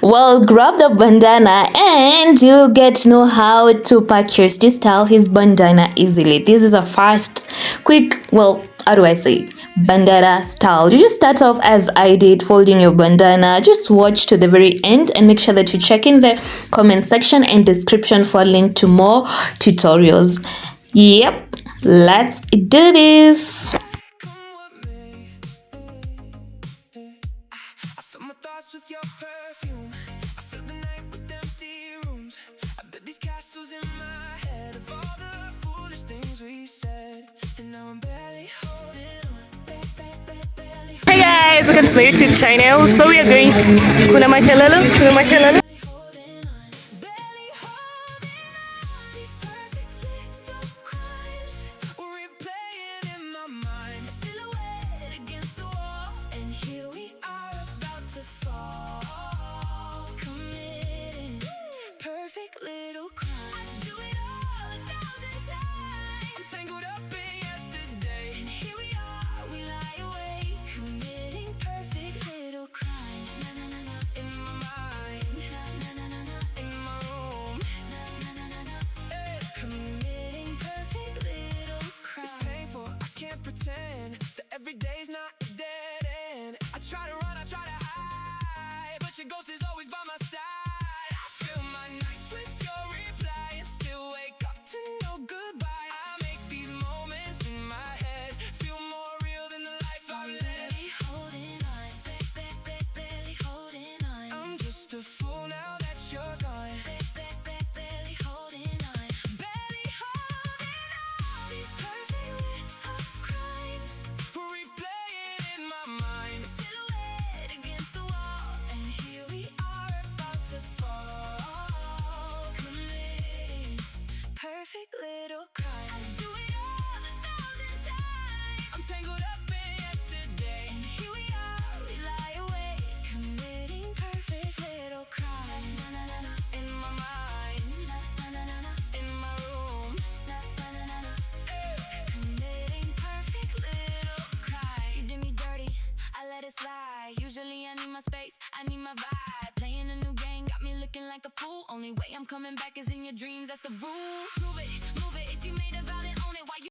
Well, grab the bandana and you'll get to know how Tupac used to style his bandana easily. This is a fast, quick, well, how do I say? Bandana style. You just start off as I did, folding your bandana. Just watch to the very end and make sure that you check in the comment section and description for a link to more tutorials. Yep, let's do this. With your perfume, I fill the night with empty rooms. I built these castles in my head of all the foolish things we said, and now I'm barely holding on. Hey guys, welcome to my YouTube channel. So we are going kuna makelele. Little crimes. Do it all 1,000 times. I'm tangled up in yesterday, and here we are, we lie awake, committing perfect little crimes. Na na na na, in my mind. Na na na na na, in my room. Na na na na na, committing perfect little crimes. It's painful, I can't pretend that every day's not a dead end. I try to run, I try to hide, but your ghost is always by my side. Little cry. I do it all 1,000 times. I'm tangled up in yesterday, and here we are, we lie awake, committing perfect little crimes. Na na na na, in my mind. Na na na na na, in my room. Na na na na na, committing perfect little cry. You did me dirty, I let it slide. Usually I need my space, I need my vibe. Playing a new game got me looking like a fool. Only way I'm coming back is in your dreams, that's the rule. Prove it, move it, if you made a vow